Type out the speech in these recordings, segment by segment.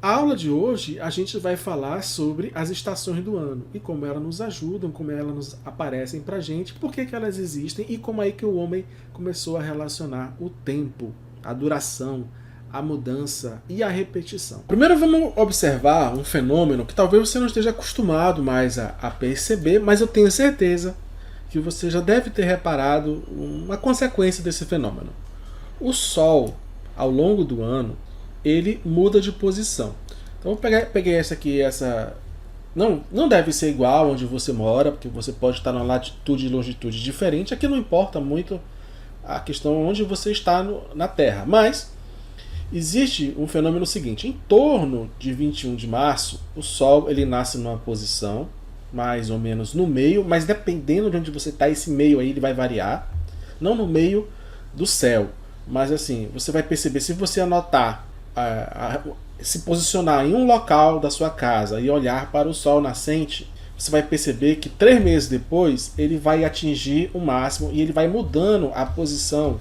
A aula de hoje a gente vai falar sobre as estações do ano e como elas nos ajudam, como elas nos aparecem pra gente, por que elas existem e como é que o homem começou a relacionar o tempo, a duração, a mudança e a repetição. Primeiro vamos observar um fenômeno que talvez você não esteja acostumado mais a perceber, mas eu tenho certeza que você já deve ter reparado uma consequência desse fenômeno. O Sol, ao longo do ano, ele muda de posição. Então eu peguei essa aqui, não deve ser igual onde você mora, porque você pode estar numa latitude e longitude diferente. Aqui não importa muito a questão onde você está na Terra, mas existe um fenômeno seguinte: em torno de 21 de março, o Sol ele nasce numa posição mais ou menos no meio, mas dependendo de onde você está, esse meio aí ele vai variar, não no meio do céu, mas assim, você vai perceber, se você anotar, se posicionar em um local da sua casa e olhar para o Sol nascente, você vai perceber que 3 meses depois ele vai atingir o máximo e ele vai mudando a posição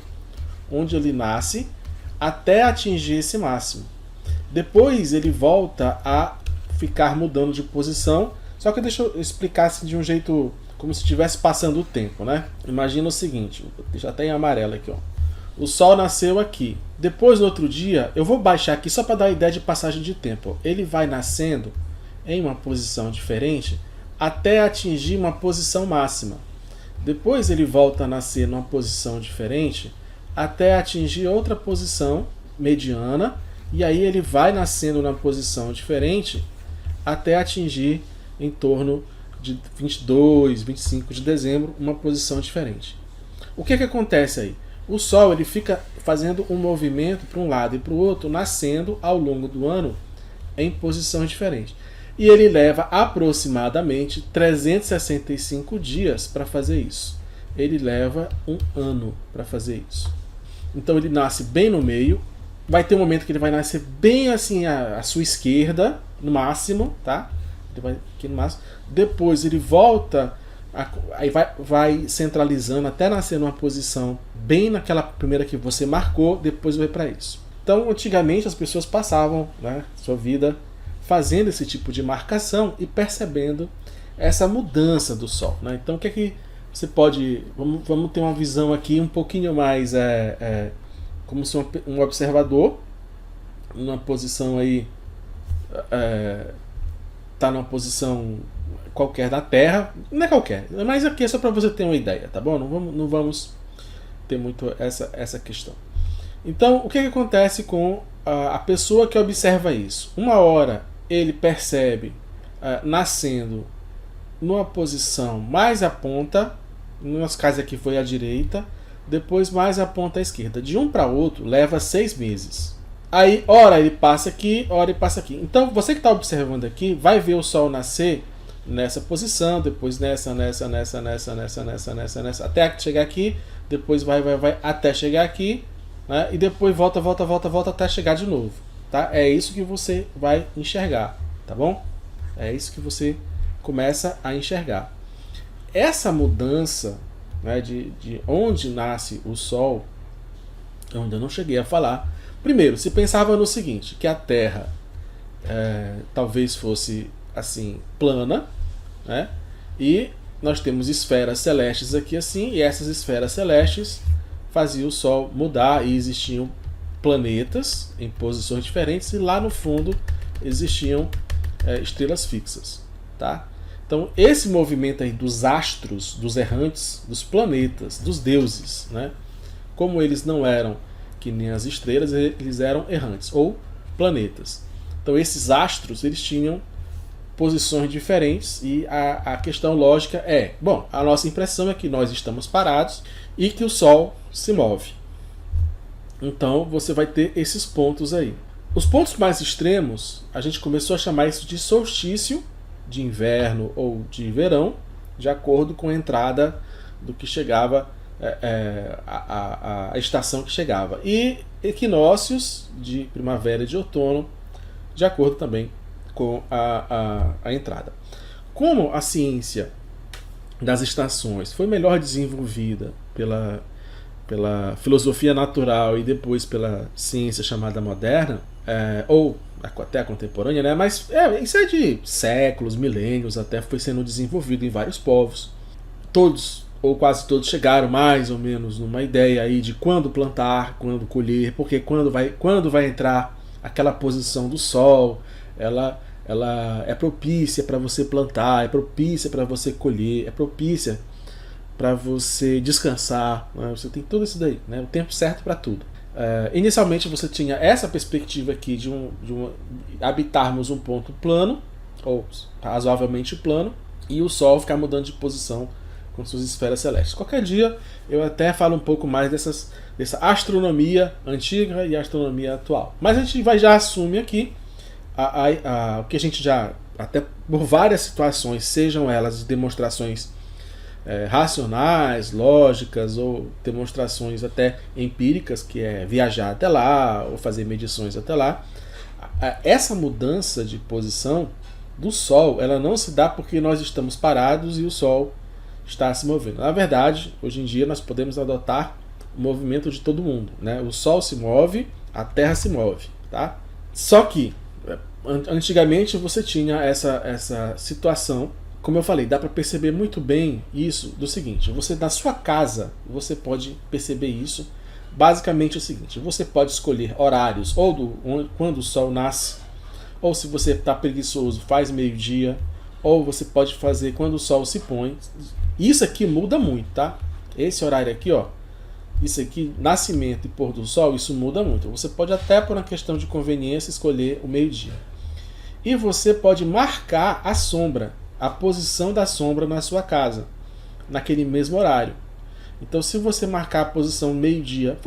onde ele nasce até atingir esse máximo. Depois ele volta a ficar mudando de posição, só que deixa eu explicar assim de um jeito como se estivesse passando o tempo, né? Imagina o seguinte, já tem amarelo aqui, ó. O Sol nasceu aqui. Depois, no outro dia, eu vou baixar aqui só para dar a ideia de passagem de tempo. Ele vai nascendo em uma posição diferente até atingir uma posição máxima. Depois ele volta a nascer numa posição diferente até atingir outra posição mediana. E aí ele vai nascendo numa posição diferente até atingir em torno de 22, 25 de dezembro uma posição diferente. O que acontece aí? O Sol ele fica fazendo um movimento para um lado e para o outro, nascendo ao longo do ano em posições diferentes. E ele leva aproximadamente 365 dias para fazer isso. Ele leva um ano para fazer isso. Então ele nasce bem no meio. Vai ter um momento que ele vai nascer bem assim à sua esquerda, no máximo, tá? Ele vai aqui no máximo. Depois ele volta, aí vai centralizando até nascer numa posição bem naquela primeira que você marcou, depois vai para isso. Então, antigamente as pessoas passavam, né, sua vida fazendo esse tipo de marcação e percebendo essa mudança do Sol, né? Então, o que é que você pode... Vamos ter uma visão aqui um pouquinho mais como se um observador numa posição aí tá numa posição qualquer da Terra, não é qualquer, mas aqui é só para você ter uma ideia, tá bom? Não vamos ter muito essa questão. Então, o que acontece com a pessoa que observa isso? Uma hora ele percebe nascendo numa posição mais à ponta, no nosso caso aqui foi à direita, depois mais à ponta à esquerda. De um para outro leva 6 meses. Aí, ora ele passa aqui, ora ele passa aqui. Então, você que está observando aqui, vai ver o Sol nascer nessa posição, depois nessa, até chegar aqui, depois vai até chegar aqui, né? E depois volta até chegar de novo, tá? É isso que você vai enxergar, tá bom? É isso que você começa a enxergar. Essa mudança, né, de onde nasce o Sol, eu ainda não cheguei a falar. Primeiro, se pensava no seguinte, que a Terra talvez fosse assim plana, né? E nós temos esferas celestes aqui assim, e essas esferas celestes faziam o Sol mudar e existiam planetas em posições diferentes e lá no fundo existiam estrelas fixas, tá? Então esse movimento aí dos astros, dos errantes, dos planetas, dos deuses, né? Como eles não eram que nem as estrelas, eles eram errantes ou planetas. Então esses astros eles tinham posições diferentes e a questão lógica bom, a nossa impressão é que nós estamos parados e que o Sol se move. Então você vai ter esses pontos aí. Os pontos mais extremos, a gente começou a chamar isso de solstício de inverno ou de verão, de acordo com a entrada do que chegava, a estação que chegava. E equinócios de primavera e de outono, de acordo também com a entrada. Como a ciência das estações foi melhor desenvolvida pela filosofia natural e depois pela ciência chamada moderna, ou até a contemporânea, né? Mas isso é de séculos, milênios, até foi sendo desenvolvido em vários povos. Todos, ou quase todos, chegaram mais ou menos numa ideia aí de quando plantar, quando colher, porque quando vai entrar aquela posição do sol, ela é propícia para você plantar, é propícia para você colher, é propícia para você descansar, né? Você tem tudo isso daí, né? O tempo certo para tudo. Inicialmente você tinha essa perspectiva aqui de habitarmos um ponto plano, ou razoavelmente plano, e o Sol ficar mudando de posição com suas esferas celestes. Qualquer dia eu até falo um pouco mais dessa astronomia antiga e astronomia atual. Mas a gente já assume aqui o que a gente já, até por várias situações, sejam elas demonstrações racionais, lógicas, ou demonstrações até empíricas, que é viajar até lá ou fazer medições até lá, essa mudança de posição do Sol, ela não se dá porque nós estamos parados e o Sol está se movendo. Na verdade, hoje em dia nós podemos adotar o movimento de todo mundo, né? O Sol se move, a Terra se move, tá? Só que antigamente você tinha essa situação. Como eu falei, dá para perceber muito bem isso do seguinte: você na sua casa, você pode perceber isso. Basicamente é o seguinte: você pode escolher horários ou quando o sol nasce, ou se você está preguiçoso, faz meio-dia, ou você pode fazer quando o sol se põe. Isso aqui muda muito, tá? Esse horário aqui, ó, isso aqui, nascimento e pôr do sol, isso muda muito. Você pode até, por uma questão de conveniência, escolher o meio-dia. E você pode marcar a sombra, a posição da sombra na sua casa, naquele mesmo horário. Então, se você marcar a posição meio-dia,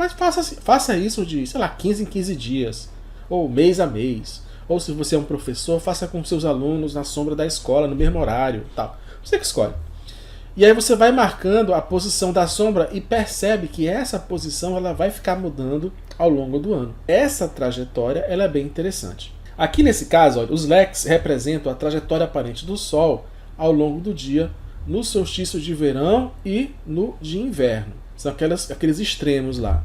faça isso de, sei lá, 15 em 15 dias, ou mês a mês. Ou se você é um professor, faça com seus alunos na sombra da escola, no mesmo horário, tal. Você que escolhe. E aí você vai marcando a posição da sombra e percebe que essa posição ela vai ficar mudando ao longo do ano. Essa trajetória ela é bem interessante. Aqui nesse caso, olha, os leques representam a trajetória aparente do Sol ao longo do dia, no solstício de verão e no de inverno. São aqueles extremos lá.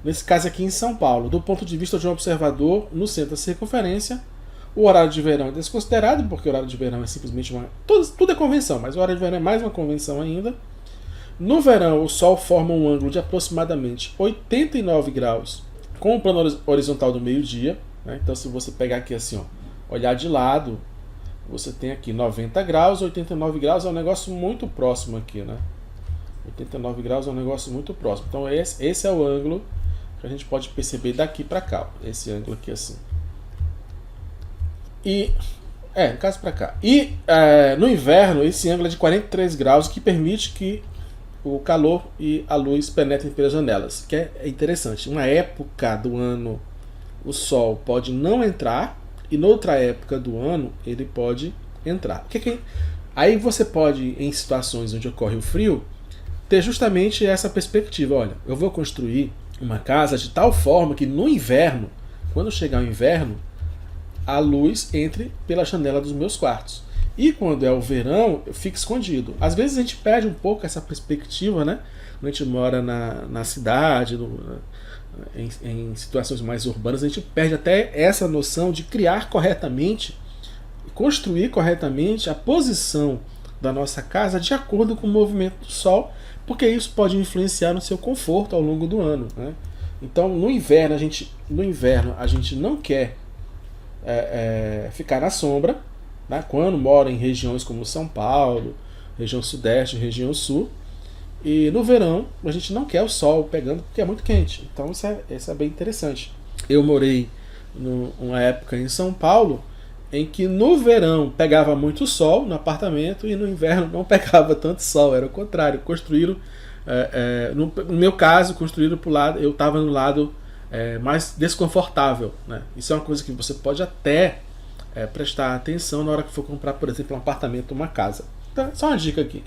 Nesse caso aqui em São Paulo, do ponto de vista de um observador, no centro da circunferência, o horário de verão é desconsiderado, porque o horário de verão é simplesmente tudo é convenção, mas o horário de verão é mais uma convenção ainda. No verão, o Sol forma um ângulo de aproximadamente 89 graus com o plano horizontal do meio-dia. Então, se você pegar aqui assim, ó, olhar de lado, você tem aqui 90 graus, 89 graus é um negócio muito próximo aqui, né? 89 graus é um negócio muito próximo. Então, esse é o ângulo que a gente pode perceber daqui para cá, ó, esse ângulo aqui assim. E, no caso para cá. E no inverno, esse ângulo é de 43 graus, que permite que o calor e a luz penetrem pelas janelas, que é interessante. Uma época do ano o Sol pode não entrar e noutra época do ano ele pode entrar. Aí você pode, em situações onde ocorre o frio, ter justamente essa perspectiva. Olha, eu vou construir uma casa de tal forma que no inverno, quando chegar o inverno, a luz entre pela janela dos meus quartos. E quando é o verão, eu fico escondido. Às vezes a gente perde um pouco essa perspectiva, né? Quando a gente mora na cidade, em situações mais urbanas, a gente perde até essa noção de criar corretamente, construir corretamente a posição da nossa casa de acordo com o movimento do Sol, porque isso pode influenciar no seu conforto ao longo do ano, né? Então, no inverno a gente não quer ficar na sombra, né? Quando mora em regiões como São Paulo, região sudeste, região sul. E no verão a gente não quer o sol pegando porque é muito quente. Então isso é bem interessante. Eu morei numa época em São Paulo em que no verão pegava muito sol no apartamento e no inverno não pegava tanto sol. Era o contrário. Construíram, no meu caso, construíram para o lado. Eu estava no lado mais desconfortável, né? Isso é uma coisa que você pode até prestar atenção na hora que for comprar, por exemplo, um apartamento ou uma casa. Então, só uma dica aqui.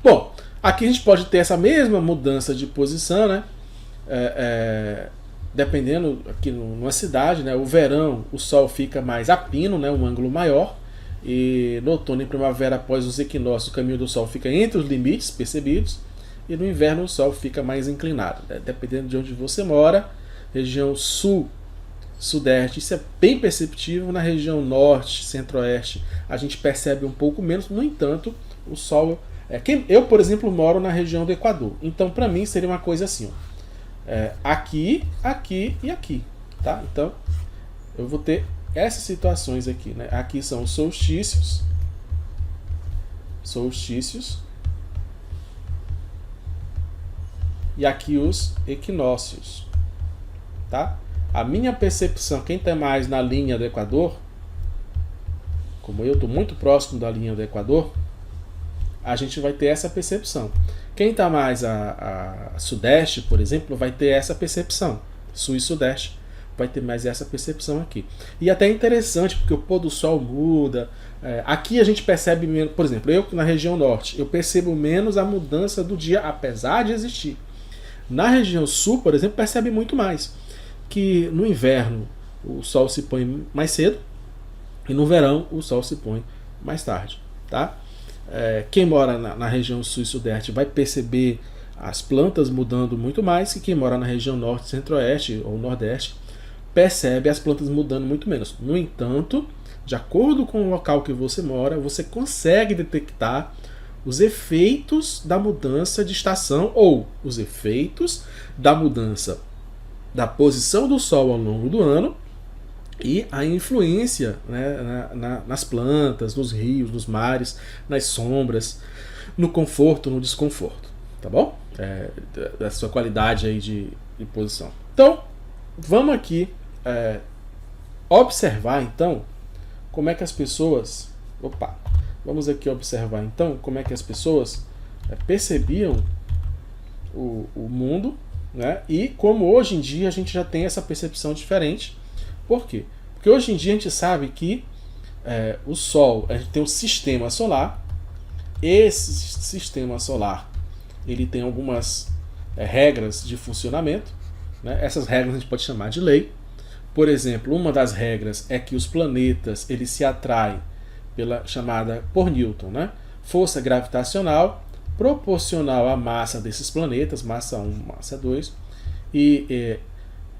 Bom, aqui a gente pode ter essa mesma mudança de posição, né? Dependendo aqui numa cidade, né? O verão o Sol fica mais a pino, né? Um ângulo maior. E no outono e primavera, após os equinócios, o caminho do Sol fica entre os limites percebidos. E no inverno o Sol fica mais inclinado, né? Dependendo de onde você mora. Região sul sudeste, isso é bem perceptível. Na região norte, centro-oeste, a gente percebe um pouco menos. No entanto, o Sol... eu, por exemplo, moro na região do Equador. Então, para mim, seria uma coisa assim. Aqui, aqui e aqui. Tá? Então, eu vou ter essas situações aqui. Né? Aqui são os solstícios. E aqui os equinócios. Tá? A minha percepção, quem está mais na linha do Equador, como eu estou muito próximo da linha do Equador, a gente vai ter essa percepção. Quem está mais a sudeste, por exemplo, vai ter essa percepção. Sul e sudeste vai ter mais essa percepção aqui. E até é interessante, porque o pôr do sol muda. Aqui a gente percebe menos, por exemplo, eu na região norte, eu percebo menos a mudança do dia, apesar de existir. Na região sul, por exemplo, percebe muito mais. Que no inverno o sol se põe mais cedo e no verão o sol se põe mais tarde. Tá? Quem mora na região sul e sudeste vai perceber as plantas mudando muito mais, e quem mora na região norte, centro-oeste ou nordeste percebe as plantas mudando muito menos. No entanto, de acordo com o local que você mora, você consegue detectar os efeitos da mudança de estação ou os efeitos da mudança da posição do Sol ao longo do ano e a influência, né, nas plantas, nos rios, nos mares, nas sombras, no conforto, no desconforto. Tá bom? Da sua qualidade aí de posição. Então, vamos aqui observar então como é que as pessoas... Vamos aqui observar então como é que as pessoas percebiam o mundo, né? E como hoje em dia a gente já tem essa percepção diferente. Por quê? Porque hoje em dia a gente sabe que o Sol, a gente tem um sistema solar. Esse sistema solar ele tem algumas regras de funcionamento, né? Essas regras a gente pode chamar de lei. Por exemplo, uma das regras é que os planetas eles se atraem chamada por Newton, né? Força gravitacional proporcional à massa desses planetas, massa 1, massa 2, e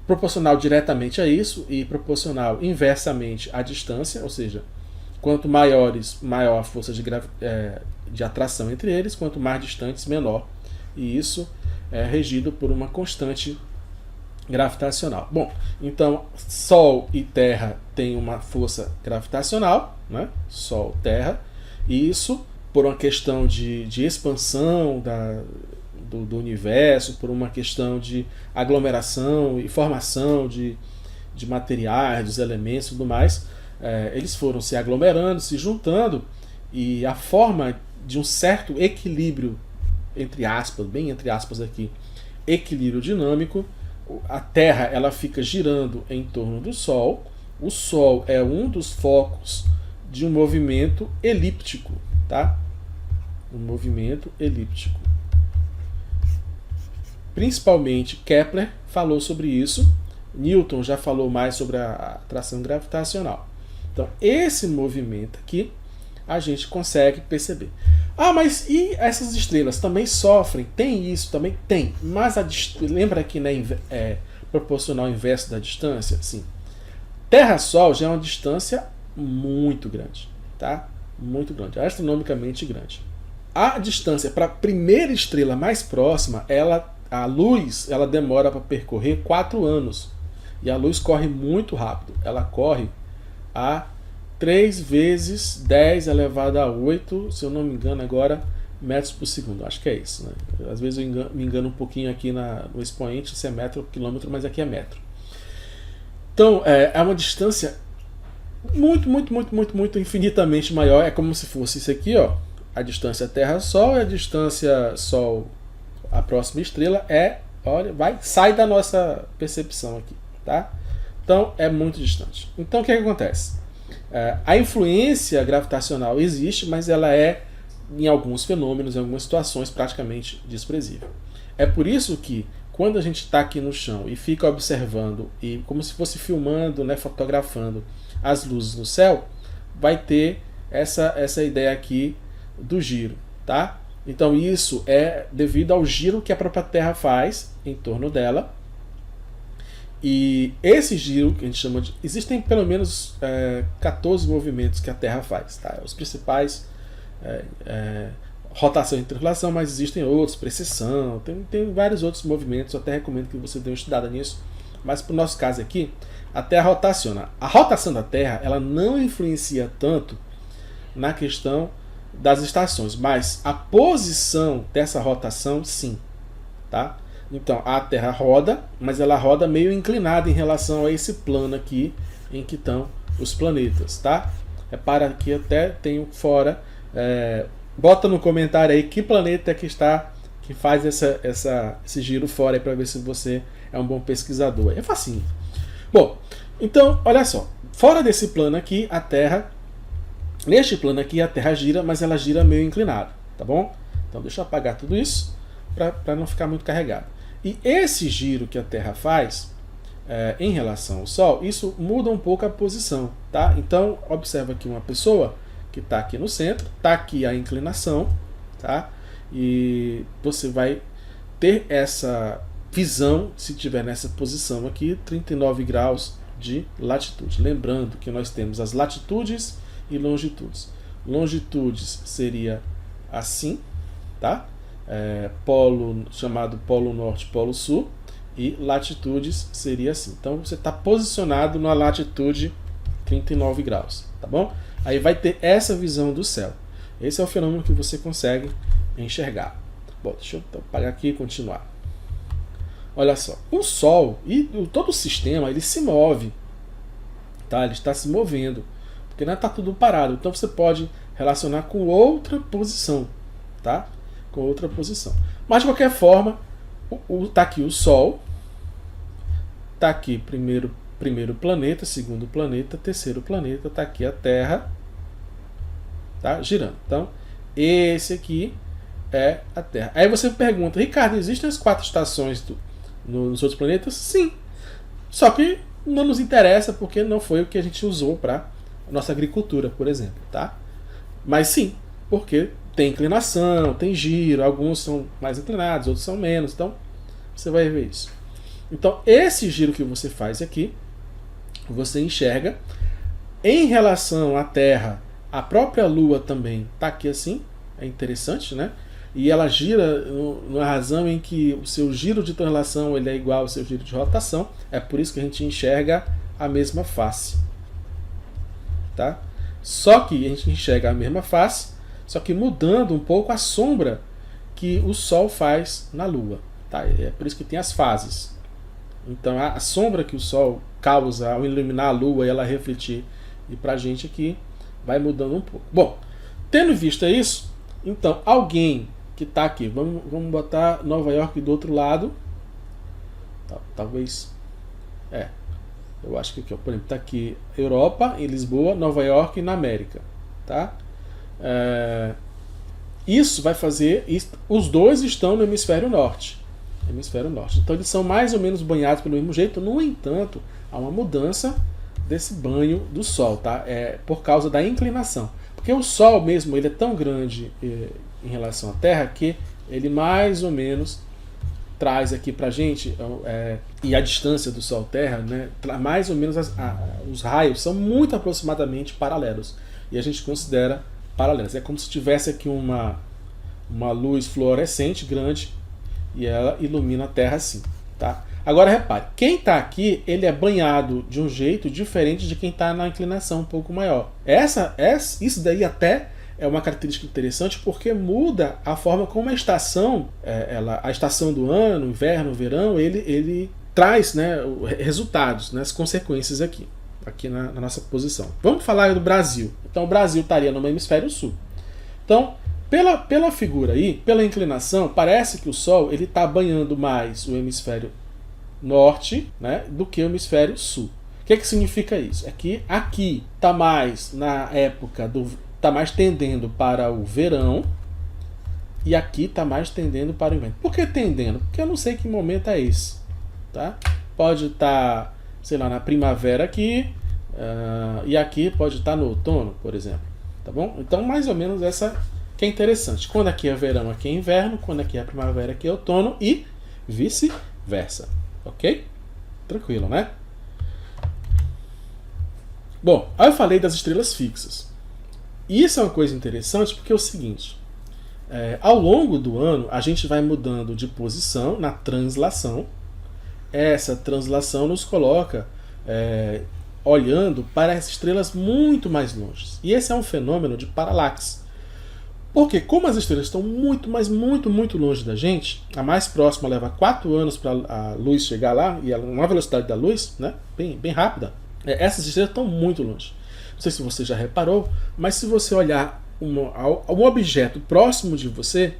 proporcional diretamente a isso e proporcional inversamente à distância, ou seja, quanto maior a força de atração entre eles, quanto mais distantes, menor. E isso é regido por uma constante gravitacional. Bom, então Sol e Terra têm uma força gravitacional, né? Sol, Terra, e isso por uma questão de expansão do universo, por uma questão de aglomeração e formação de materiais, dos elementos e tudo mais, eles foram se aglomerando, se juntando, e a forma de um certo equilíbrio, entre aspas, bem entre aspas aqui, equilíbrio dinâmico, a Terra ela fica girando em torno do Sol. O Sol é um dos focos de um movimento elíptico, tá? Um movimento elíptico. Principalmente Kepler falou sobre isso. Newton já falou mais sobre a atração gravitacional. Então, esse movimento aqui a gente consegue perceber. Mas e essas estrelas também sofrem? Tem isso? Também tem. Mas lembra que é proporcional inverso da distância? Sim. Terra-Sol já é uma distância muito grande. Tá? Muito grande. Astronomicamente grande. A distância para a primeira estrela mais próxima, a luz ela demora para percorrer 4 anos. E a luz corre muito rápido. Ela corre a 3 vezes 10 elevado a 8, se eu não me engano agora, metros por segundo. Acho que é isso. Né? Às vezes eu me engano um pouquinho aqui no expoente, se é metro por quilômetro, mas aqui é metro. Então, é uma distância muito infinitamente maior. É como se fosse isso aqui, ó. A distância Terra-Sol e a distância Sol à próxima estrela sai da nossa percepção aqui, tá? Então, é muito distante. Então, o que acontece? A influência gravitacional existe, mas ela é, em alguns fenômenos, em algumas situações, praticamente desprezível. É por isso que, quando a gente está aqui no chão e fica observando, e como se fosse filmando, né, fotografando as luzes no céu, vai ter essa ideia aqui do giro. Tá? Então isso é devido ao giro que a própria Terra faz em torno dela. E esse giro que a gente chama de... Existem pelo menos 14 movimentos que a Terra faz. Tá? Os principais, rotação e translação, mas existem outros, precessão, tem vários outros movimentos. Eu até recomendo que você dê uma estudada nisso. Mas para o nosso caso aqui, a Terra rotaciona. A rotação da Terra, ela não influencia tanto na questão das estações, mas a posição dessa rotação, sim. Tá? Então, a Terra roda, mas ela roda meio inclinada em relação a esse plano aqui em que estão os planetas, tá? Repara que até tenho fora, bota no comentário aí que planeta que faz esse giro fora para ver se você é um bom pesquisador. É facinho. Bom, então, olha só, fora desse plano aqui, a Terra, neste plano aqui a Terra gira, mas ela gira meio inclinada, tá bom? Então deixa eu apagar tudo isso para não ficar muito carregado. E esse giro que a Terra faz em relação ao Sol, isso muda um pouco a posição, tá? Então, observa aqui uma pessoa que está aqui no centro, está aqui a inclinação, tá? E você vai ter essa visão, se tiver nessa posição aqui, 39 graus de latitude. Lembrando que nós temos as latitudes e longitudes. Longitudes seria assim, tá? Polo chamado Polo Norte, Polo Sul, e latitudes seria assim. Então você está posicionado na latitude 39 graus, tá bom? Aí vai ter essa visão do céu. Esse é o fenômeno que você consegue enxergar. Bom, deixa eu apagar aqui e continuar. Olha só, o Sol e todo o sistema ele se move, tá? Ele está se movendo, porque não está tudo parado. Então você pode relacionar com outra posição, tá? Com outra posição. Mas de qualquer forma, tá aqui o Sol, tá aqui primeiro planeta, segundo planeta, terceiro planeta, tá aqui a Terra, tá girando. Então, esse aqui é a Terra. Aí você pergunta, Ricardo, existem as 4 estações nos outros planetas? Sim. Só que não nos interessa porque não foi o que a gente usou para a nossa agricultura, por exemplo, tá? Mas sim, porque tem inclinação, tem giro, alguns são mais inclinados, outros são menos, então você vai ver isso. Então esse giro que você faz aqui, você enxerga. Em relação à Terra, a própria Lua também está aqui assim, é interessante, né? E ela gira numa razão em que o seu giro de translação ele é igual ao seu giro de rotação, é por isso que a gente enxerga a mesma face, tá? Só que a gente enxerga a mesma face, só que mudando um pouco a sombra que o Sol faz na Lua. Tá? É por isso que tem as fases. Então a sombra que o Sol causa ao iluminar a Lua e ela refletir, e para a gente aqui vai mudando um pouco. Bom, tendo visto isso, então alguém que está aqui, vamos botar Nova York do outro lado. Talvez. Eu acho que aqui, por exemplo, está aqui Europa, em Lisboa, Nova York e na América. Tá? Isso vai fazer. Os dois estão no hemisfério norte. Então eles são mais ou menos banhados pelo mesmo jeito. No entanto, há uma mudança desse banho do Sol, tá? Por causa da inclinação. Porque o Sol mesmo ele é tão grande em relação à Terra que ele mais ou menos traz aqui pra gente, e a distância do Sol-Terra, né, mais ou menos os raios são muito aproximadamente paralelos. E a gente considera paralelos. É como se tivesse aqui uma luz fluorescente grande e ela ilumina a Terra assim. Tá? Agora repare, quem está aqui ele é banhado de um jeito diferente de quem está na inclinação um pouco maior. Isso daí até é uma característica interessante porque muda a forma como a estação, a estação do ano, inverno, verão, ele traz, né, resultados, né, as consequências aqui na nossa posição. Vamos falar do Brasil. Então o Brasil estaria no hemisfério sul. Então, pela figura aí, pela inclinação, parece que o Sol ele está banhando mais o hemisfério norte, né, do que o hemisfério sul. O que significa isso? É que aqui está mais na época está mais tendendo para o verão e aqui está mais tendendo para o inverno. Por que tendendo? Porque eu não sei que momento é esse. Tá? Pode estar, sei lá, na primavera aqui e aqui pode estar no outono, por exemplo. Tá bom? Então, mais ou menos essa que é interessante. Quando aqui é verão, aqui é inverno. Quando aqui é primavera, aqui é outono e vice-versa. Ok? Tranquilo, né? Bom, aí eu falei das estrelas fixas. E isso é uma coisa interessante porque é o seguinte: ao longo do ano a gente vai mudando de posição na translação. Essa translação nos coloca olhando para as estrelas muito mais longe. E esse é um fenômeno de paralaxe. Porque como as estrelas estão muito, mas muito, muito longe da gente, a mais próxima leva 4 anos para a luz chegar lá, e uma velocidade da luz, né, bem rápida, essas estrelas estão muito longe. Não sei se você já reparou, mas se você olhar um objeto próximo de você,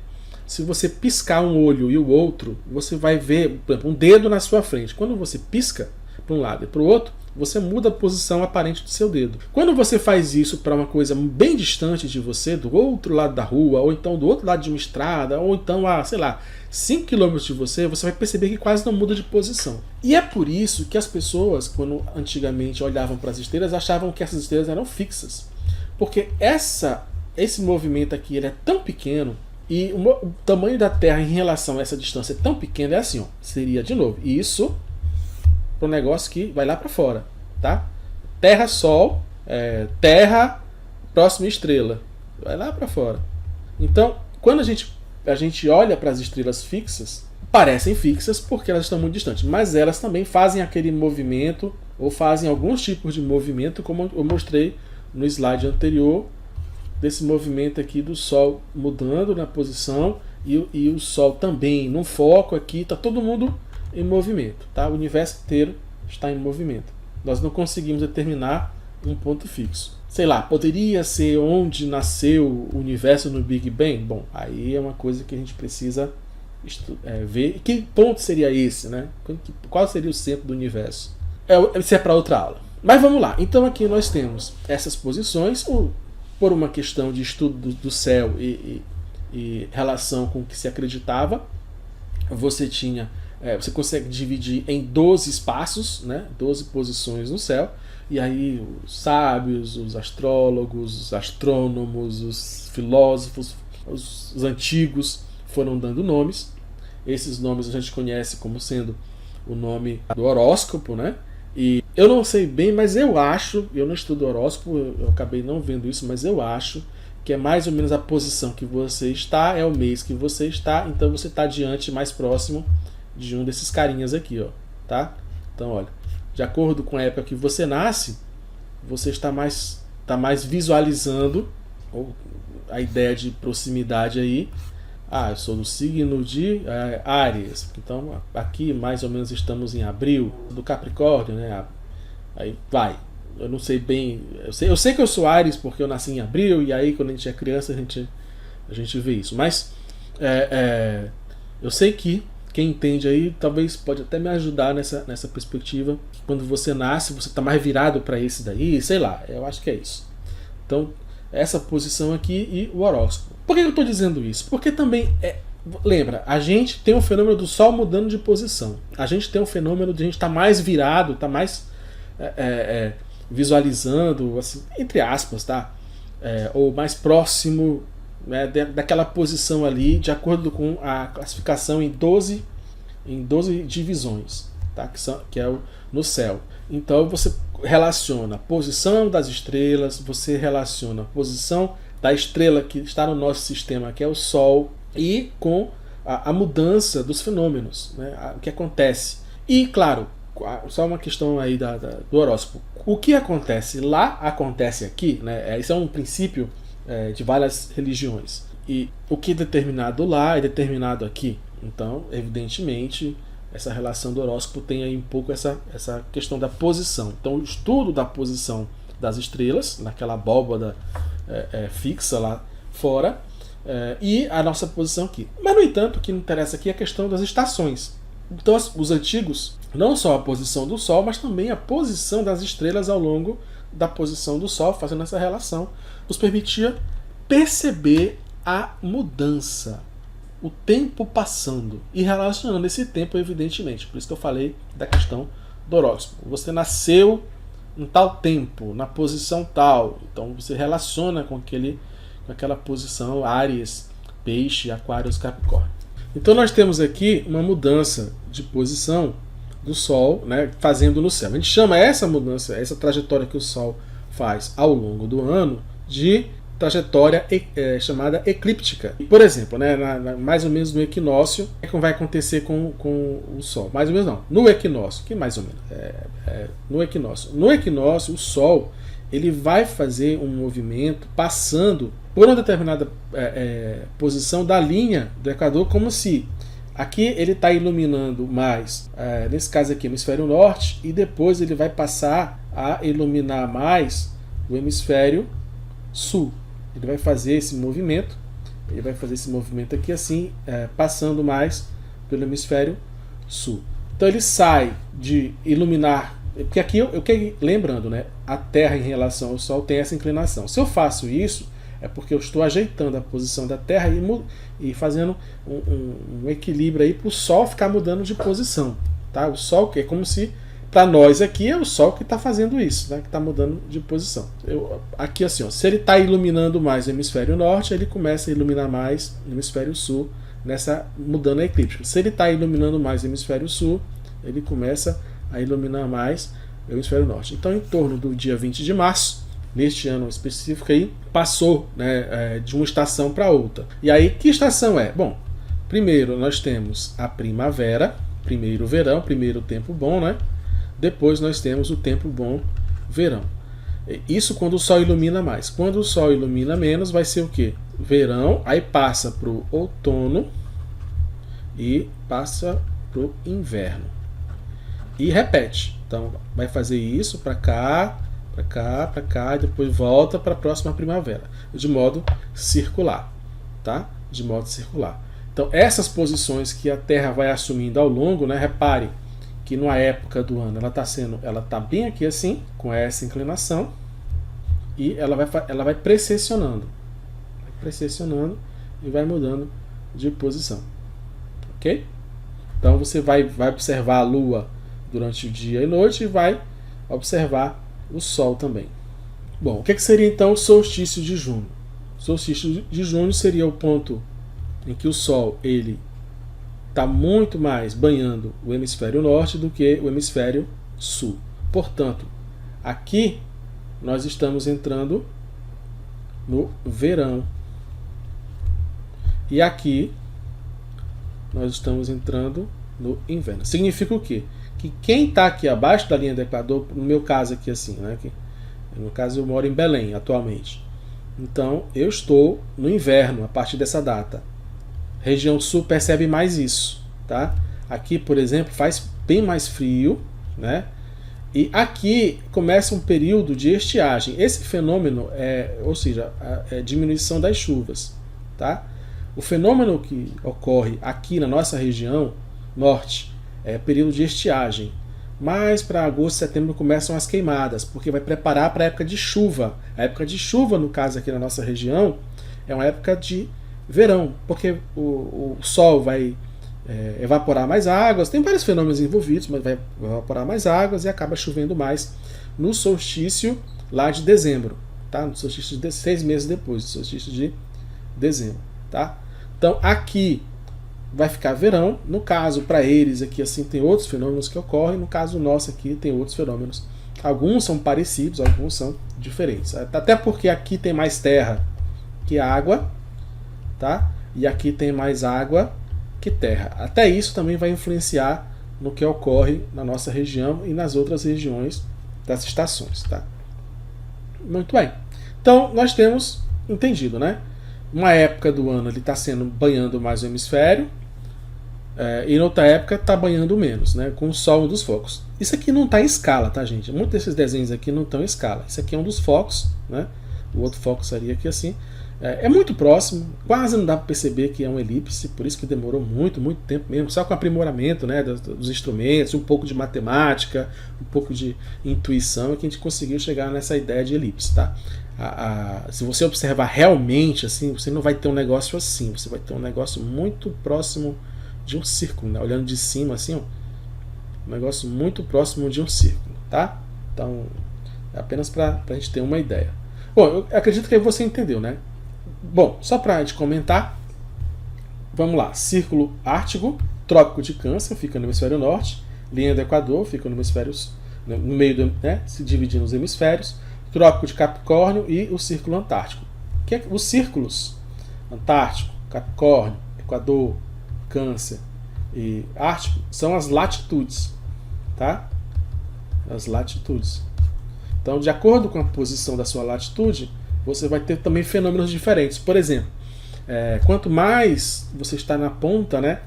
se você piscar um olho e o outro, você vai ver, por exemplo, um dedo na sua frente. Quando você pisca para um lado e para o outro, você muda a posição aparente do seu dedo. Quando você faz isso para uma coisa bem distante de você, do outro lado da rua, ou então do outro lado de uma estrada, ou então a, 5 km de você, você vai perceber que quase não muda de posição. E é por isso que as pessoas, quando antigamente olhavam para as estrelas, achavam que essas estrelas eram fixas. Porque esse movimento aqui ele é tão pequeno, e o tamanho da Terra em relação a essa distância é tão pequena, é assim, ó, seria de novo isso para um negócio que vai lá para fora, tá? Terra, Sol, Terra, próxima estrela, vai lá para fora. Então, quando a gente olha para as estrelas fixas, parecem fixas porque elas estão muito distantes, mas elas também fazem aquele movimento ou fazem alguns tipos de movimento, como eu mostrei no slide anterior, desse movimento aqui do Sol mudando na posição e o Sol também no foco aqui, está todo mundo em movimento, tá? O universo inteiro está em movimento. Nós não conseguimos determinar um ponto fixo. Sei lá, poderia ser onde nasceu o universo no Big Bang? Bom, aí é uma coisa que a gente precisa ver. E que ponto seria esse, né? Qual seria o centro do universo? Isso é para outra aula. Mas vamos lá. Então aqui nós temos essas posições, por uma questão de estudo do céu e relação com o que se acreditava. Você consegue dividir em 12 espaços, né? 12 posições no céu, e aí os sábios, os astrólogos, os astrônomos, os filósofos, os antigos foram dando nomes. Esses nomes a gente conhece como sendo o nome do horóscopo, né? E eu não sei bem, mas eu não estudo horóscopo, eu acabei não vendo isso, mas eu acho que é mais ou menos a posição que você está, é o mês que você está, então você está mais próximo de um desses carinhas aqui, ó, tá? Então, olha, de acordo com a época que você nasce, você está mais visualizando a ideia de proximidade aí. Eu sou do signo de Áries, então aqui mais ou menos estamos em abril, do Capricórnio, né? Aí vai. Eu não sei bem. Eu sei que eu sou Áries porque eu nasci em abril, e aí quando a gente é criança a gente vê isso. Mas eu sei que quem entende aí talvez pode até me ajudar nessa perspectiva. Quando você nasce, você está mais virado para esse daí, sei lá, eu acho que é isso. Então, essa posição aqui e o horóscopo. Por que eu estou dizendo isso? Porque também, lembra, a gente tem o fenômeno do Sol mudando de posição. A gente tem o fenômeno de a gente estar mais virado, estar mais visualizando, assim, entre aspas, tá? Ou mais próximo, né, daquela posição ali, de acordo com a classificação em 12 divisões, tá? Que é no céu. Então você relaciona a posição das estrelas, você relaciona a posição da estrela que está no nosso sistema, que é o Sol, e com a mudança dos fenômenos, né, o que acontece. E, claro, só uma questão aí do horóscopo. O que acontece lá, acontece aqui, né? Isso é um princípio de várias religiões. E o que é determinado lá é determinado aqui. Então, evidentemente, essa relação do horóscopo tem aí um pouco essa questão da posição. Então, o estudo da posição das estrelas, naquela abóbada fixa lá fora, e a nossa posição aqui. Mas, no entanto, o que interessa aqui é a questão das estações. Então, os antigos, não só a posição do Sol, mas também a posição das estrelas ao longo da posição do Sol, fazendo essa relação, nos permitia perceber a mudança, o tempo passando e relacionando esse tempo, evidentemente. Por isso que eu falei da questão do horóscopo. Você nasceu em tal tempo, na posição tal, então você relaciona com aquela posição Áries, Peixe, Aquários, Capricórnio. Então nós temos aqui uma mudança de posição do Sol, né, fazendo no céu. A gente chama essa mudança, essa trajetória que o Sol faz ao longo do ano, de trajetória chamada eclíptica. Por exemplo, né, mais ou menos no equinócio, o que vai acontecer com o Sol? Mais ou menos não. No equinócio, que mais ou menos? No equinócio. No equinócio, o Sol ele vai fazer um movimento passando por uma determinada posição da linha do Equador, como se aqui ele está iluminando mais, nesse caso aqui, o hemisfério norte, e depois ele vai passar a iluminar mais o hemisfério sul. Ele vai fazer esse movimento, aqui assim, passando mais pelo hemisfério sul. Então ele sai de iluminar, porque aqui, lembrando, né, a Terra em relação ao Sol tem essa inclinação. Se eu faço isso, é porque eu estou ajeitando a posição da Terra e fazendo um equilíbrio aí para o Sol ficar mudando de posição. Tá? O Sol, que é como se, para nós aqui, é o Sol que está fazendo isso, né? Que está mudando de posição. Aqui assim, ó, se ele está iluminando mais o hemisfério norte, ele começa a iluminar mais o hemisfério sul, mudando a eclíptica. Se ele está iluminando mais o hemisfério sul, ele começa a iluminar mais o hemisfério norte. Então, em torno do dia 20 de março, neste ano específico aí, passou, né, de uma estação para outra. E aí, que estação é? Bom, primeiro nós temos a primavera, primeiro o verão, primeiro o tempo bom, né? Depois nós temos o tempo bom verão. Isso quando o Sol ilumina mais. Quando o Sol ilumina menos, vai ser o quê? Verão, aí passa para o outono e passa para o inverno. E repete. Então vai fazer isso para cá, para cá, para cá, e depois volta para a próxima primavera, de modo circular, tá? De modo circular. Então essas posições que a Terra vai assumindo ao longo, né? Repare que numa época do ano ela tá bem aqui assim, com essa inclinação, e ela vai precessionando e vai mudando de posição, ok? Então você vai observar a Lua durante o dia e noite e vai observar o Sol também. Bom, o que seria então o solstício de junho? O solstício de junho seria o ponto em que o Sol ele está muito mais banhando o hemisfério norte do que o hemisfério sul. Portanto, aqui nós estamos entrando no verão. E aqui nós estamos entrando no inverno. Significa o quê? Que quem está aqui abaixo da linha do Equador, no meu caso aqui assim, né? No caso eu moro em Belém atualmente. Então eu estou no inverno a partir dessa data. Região sul percebe mais isso, tá? Aqui, por exemplo, faz bem mais frio, né? E aqui começa um período de estiagem. Esse fenômeno ou seja, a diminuição das chuvas, tá? O fenômeno que ocorre aqui na nossa região norte é período de estiagem. Mas para agosto e setembro começam as queimadas, porque vai preparar para a época de chuva. A época de chuva, no caso aqui na nossa região, é uma época de verão, porque o Sol vai evaporar mais águas, tem vários fenômenos envolvidos, mas vai evaporar mais águas e acaba chovendo mais no solstício lá de dezembro, tá? No solstício de 6 meses depois, do solstício de dezembro, tá? Então aqui vai ficar verão, no caso para eles aqui assim tem outros fenômenos que ocorrem, no caso nosso aqui tem outros fenômenos, alguns são parecidos, alguns são diferentes, até porque aqui tem mais terra que água, tá? E aqui tem mais água que terra. Até isso também vai influenciar no que ocorre na nossa região e nas outras regiões das estações, tá? Muito bem. Então nós temos entendido, né? Uma época do ano ele está banhando mais o hemisfério, e em outra época está banhando menos, né? Com o Sol um dos focos. Isso aqui não está em escala, tá, gente? Muitos desses desenhos aqui não estão em escala. Isso aqui é um dos focos, né? O outro foco seria aqui assim. É muito próximo, quase não dá para perceber que é uma elipse, por isso que demorou muito tempo mesmo, só com aprimoramento, né, dos instrumentos, um pouco de matemática, um pouco de intuição, é que a gente conseguiu chegar nessa ideia de elipse, tá? Se você observar realmente assim, você não vai ter um negócio assim, você vai ter um negócio muito próximo de um círculo, né? Olhando de cima assim, ó, um negócio muito próximo de um círculo, tá? Então, é apenas para a gente ter uma ideia. Bom, eu acredito que você entendeu, né? Bom, só para a gente comentar, vamos lá. Círculo Ártico, Trópico de Câncer, fica no hemisfério norte. Linha do Equador fica no hemisfério, no meio, né, se dividindo nos hemisférios, Trópico de Capricórnio e o Círculo Antártico. Os círculos Antártico, Capricórnio, Equador, Câncer e Ártico são as latitudes, tá? As latitudes. Então, de acordo com a posição da sua latitude, você vai ter também fenômenos diferentes. Por exemplo, quanto mais você está na ponta, né,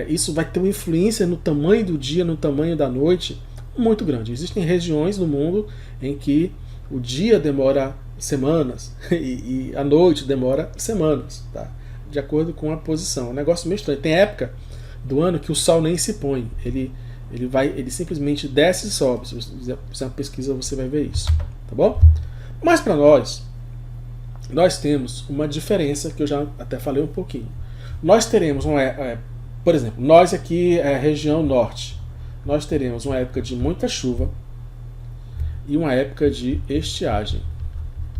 isso vai ter uma influência no tamanho do dia, no tamanho da noite, muito grande. Existem regiões no mundo em que o dia demora semanas e a noite demora semanas, tá? De acordo com a posição. É um negócio meio estranho. Tem época do ano que o sol nem se põe. Ele simplesmente desce e sobe. Se você fizer uma pesquisa, você vai ver isso. Tá bom? Mas para nós temos uma diferença que eu já até falei um pouquinho. Nós teremos por exemplo, nós aqui, região norte, nós teremos uma época de muita chuva e uma época de estiagem,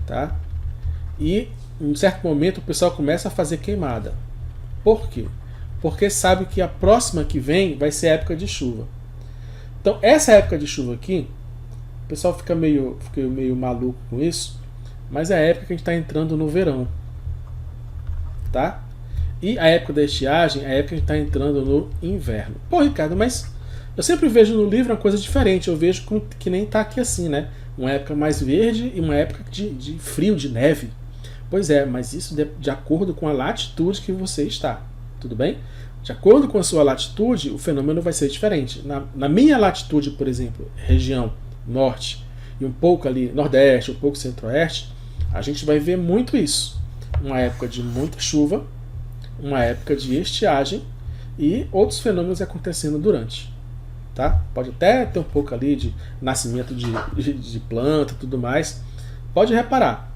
tá? E em um certo momento o pessoal começa a fazer queimada. Por quê? Porque sabe que a próxima que vem vai ser a época de chuva. Então essa época de chuva aqui, o pessoal fica meio maluco com isso, mas é a época que a gente está entrando no verão, tá? E a época da estiagem é a época que a gente está entrando no inverno. Pô, Ricardo, mas eu sempre vejo no livro uma coisa diferente. Eu vejo que nem está aqui assim, né? Uma época mais verde e uma época de frio, de neve. Pois é, mas isso de acordo com a latitude que você está. Tudo bem? De acordo com a sua latitude, o fenômeno vai ser diferente. Na minha latitude, por exemplo, região norte e um pouco ali nordeste, um pouco centro-oeste, a gente vai ver muito isso. Uma época de muita chuva, uma época de estiagem e outros fenômenos acontecendo durante. Tá? Pode até ter um pouco ali de nascimento de planta e tudo mais. Pode reparar.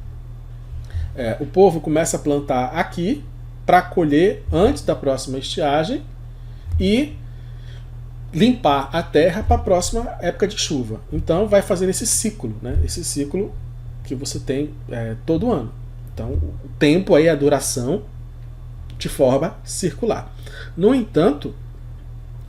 O povo começa a plantar aqui para colher antes da próxima estiagem e limpar a terra para a próxima época de chuva. Então vai fazendo esse ciclo, né? Esse ciclo que você tem todo ano. Então o tempo aí, a duração, de forma circular. No entanto,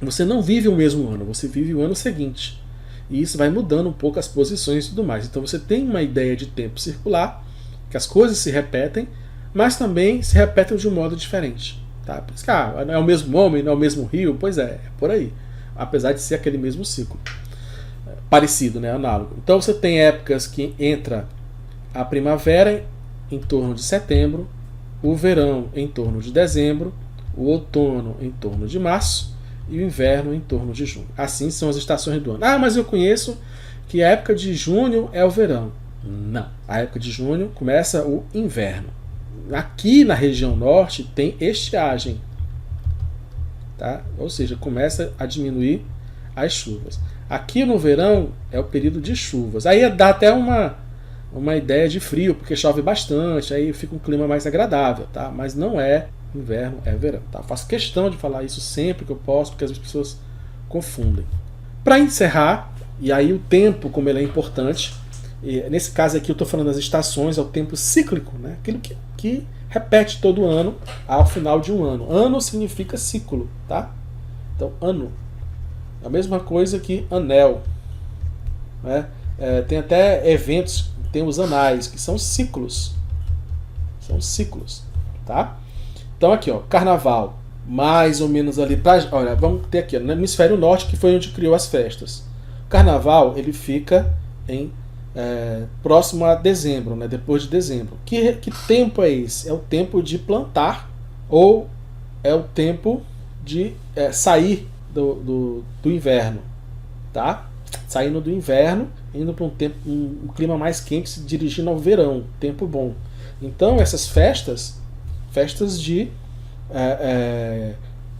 você não vive o mesmo ano, você vive o ano seguinte. E isso vai mudando um pouco as posições e tudo mais. Então você tem uma ideia de tempo circular, que as coisas se repetem, mas também se repetem de um modo diferente. Tá? Por isso que, não é o mesmo homem, não é o mesmo rio, pois é por aí. Apesar de ser aquele mesmo ciclo. Parecido, né? Análogo. Então você tem épocas que entra a primavera em torno de setembro, o verão em torno de dezembro, o outono em torno de março e o inverno em torno de junho. Assim são as estações do ano. Ah, mas eu conheço que a época de junho é o verão. Não. A época de junho começa o inverno. Aqui na região norte tem estiagem. Tá? Ou seja, começa a diminuir as chuvas. Aqui no verão é o período de chuvas. Aí dá até uma ideia de frio, porque chove bastante, aí fica um clima mais agradável, tá? Mas não é inverno, é verão. Tá? Faço questão de falar isso sempre que eu posso, porque as pessoas confundem. Para encerrar, e aí o tempo, como ele é importante, nesse caso aqui eu estou falando das estações, é o tempo cíclico, né? Aquilo que repete todo ano ao final de um ano. Ano significa ciclo, tá? Então, ano. É a mesma coisa que anel. Né? Tem até eventos, tem os anais, que são ciclos. São ciclos, tá? Então aqui, ó, carnaval, mais ou menos ali, olha, vamos ter aqui, no hemisfério norte, que foi onde criou as festas. O carnaval, ele fica próximo a dezembro, né, depois de dezembro. Que tempo é esse? É o tempo de plantar ou é o tempo de sair do inverno, tá? Saindo do inverno, indo para um clima mais quente, se dirigindo ao verão, tempo bom. Então essas festas de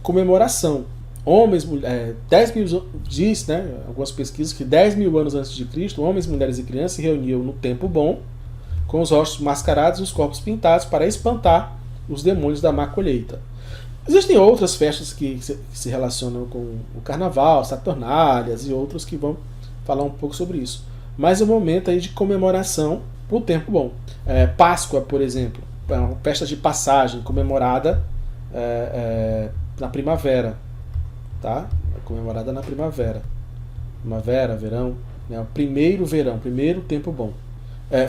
comemoração. Homens, 10 mil, diz, né, algumas pesquisas, que 10 mil anos antes de Cristo, homens, mulheres e crianças se reuniam no tempo bom, com os rostos mascarados e os corpos pintados, para espantar os demônios da má colheita. Existem outras festas que se relacionam com o carnaval, saturnálias e outros que vão falar um pouco sobre isso. Mas é um momento aí de comemoração para o tempo bom. Páscoa, por exemplo, é uma festa de passagem comemorada na primavera. Tá? comemorada na primavera. Primavera, verão, né? O primeiro verão, primeiro tempo bom.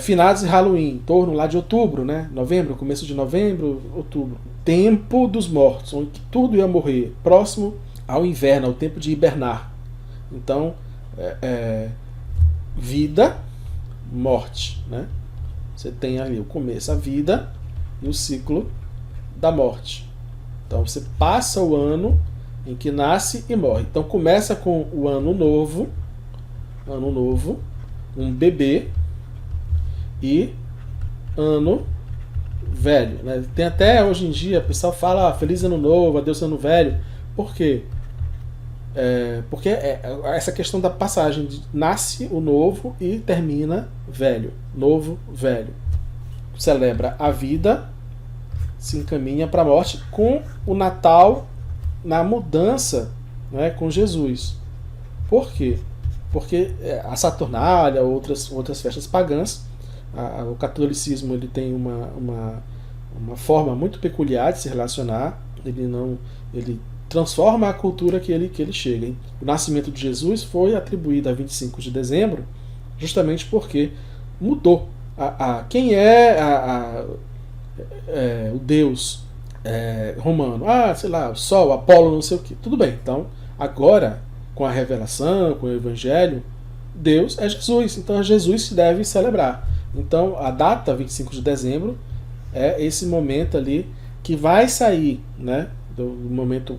Finados de Halloween, em torno lá de outubro, né? Novembro, começo de novembro, outubro. Tempo dos mortos, onde tudo ia morrer, próximo ao inverno, ao tempo de hibernar. Então, vida, morte, né? Você tem ali o começo, a vida e o ciclo da morte. Então você passa o ano em que nasce e morre. Então começa com o ano novo, um bebê, e ano velho, né? Tem até hoje em dia, o pessoal fala feliz ano novo, adeus ano velho. Por quê? Porque essa questão da passagem de nasce o novo e termina velho. Novo, velho. Celebra a vida, se encaminha para a morte, com o Natal na mudança, né, com Jesus. Por quê? Porque a Saturnália, outras festas pagãs, o catolicismo ele tem uma forma muito peculiar de se relacionar. Ele transforma a cultura que ele chega. O nascimento de Jesus foi atribuído a 25 de dezembro, justamente porque mudou. Quem o Deus romano? Sei lá, o Sol, Apolo, não sei o que. Tudo bem, então, agora, com a revelação, com o Evangelho, Deus é Jesus, então é Jesus que deve celebrar. Então, a data 25 de dezembro é esse momento ali que vai sair, né, do momento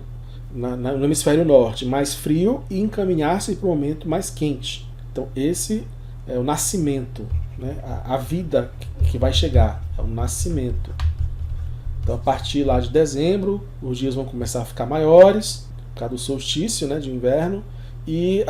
no hemisfério norte mais frio e encaminhar-se para o momento mais quente. Então esse é o nascimento, né? A vida que vai chegar, é o nascimento. Então a partir lá de dezembro, os dias vão começar a ficar maiores, por causa do solstício, né, de inverno, e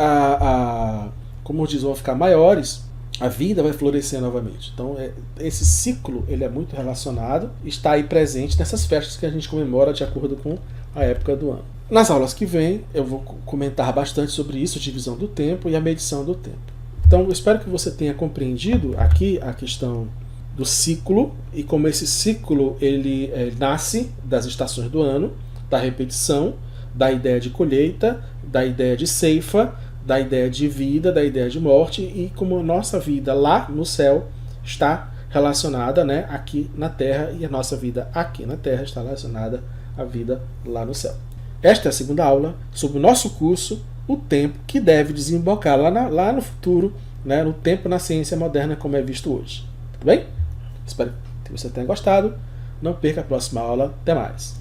como os dias vão ficar maiores, a vida vai florescer novamente. Então esse ciclo ele é muito relacionado, está aí presente nessas festas que a gente comemora de acordo com a época do ano. Nas aulas que vêm eu vou comentar bastante sobre isso, a divisão do tempo e a medição do tempo. Então eu espero que você tenha compreendido aqui a questão do ciclo e como esse ciclo ele nasce das estações do ano, da repetição, da ideia de colheita, da ideia de ceifa, da ideia de vida, da ideia de morte, e como a nossa vida lá no céu está relacionada, né, aqui na Terra, e a nossa vida aqui na Terra está relacionada à vida lá no céu. Esta é a segunda aula sobre o nosso curso, o tempo que deve desembocar lá no futuro, né, no tempo na ciência moderna como é visto hoje. Tudo bem? Espero que você tenha gostado. Não perca a próxima aula. Até mais.